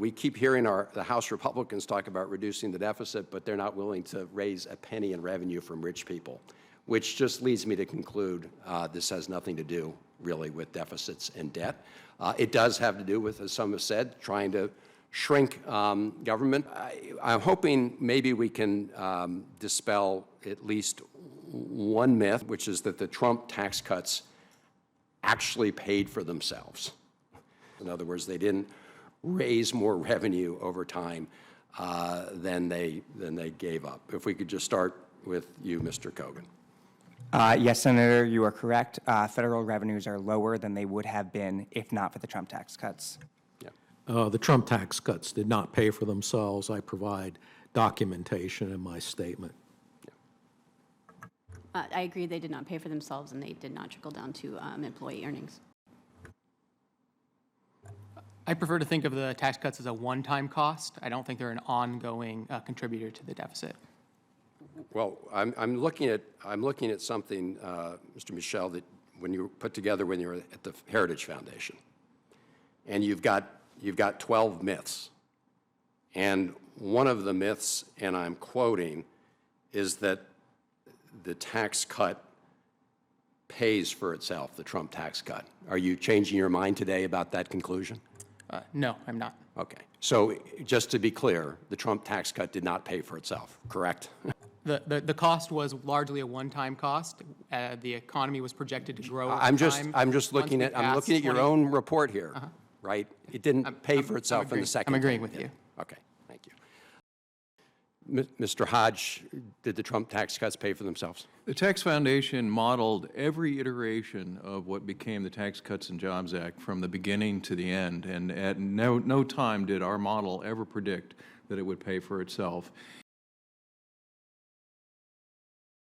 we keep hearing the House Republicans talk about reducing the deficit, but they're not willing to raise a penny in revenue from rich people, which just leads me to conclude this has nothing to do really with deficits and debt. It does have to do with, as some have said, trying to shrink government. I'm hoping maybe we can dispel at least one myth, which is that the Trump tax cuts actually paid for themselves. In other words, they didn't raise more revenue over time than they gave up. If we could just start with you, Mr. Kogan. Yes, Senator, you are correct. Federal revenues are lower than they would have been if not for the Trump tax cuts. The Trump tax cuts did not pay for themselves. I provide documentation in my statement. I agree they did not pay for themselves and they did not trickle down to employee earnings. I prefer to think of the tax cuts as a one-time cost. I don't think they're an ongoing contributor to the deficit. Well, I'm looking at something, Mr. Michel, that when you put together when you were at the Heritage Foundation, and you've got 12 myths, and one of the myths, and I'm quoting, is that the tax cut pays for itself, the Trump tax cut. Are you changing your mind today about that conclusion? No, I'm not. Okay. So just to be clear, the Trump tax cut did not pay for itself, correct? The cost was largely a one-time cost. The economy was projected to grow over I'm time. just looking at your own report here, right? It didn't pay for itself in the second. I'm agreeing with you. Okay, thank you. Mr. Hodge, did the Trump tax cuts pay for themselves? The Tax Foundation modeled every iteration of what became the Tax Cuts and Jobs Act from the beginning to the end, and at no time did our model ever predict that it would pay for itself.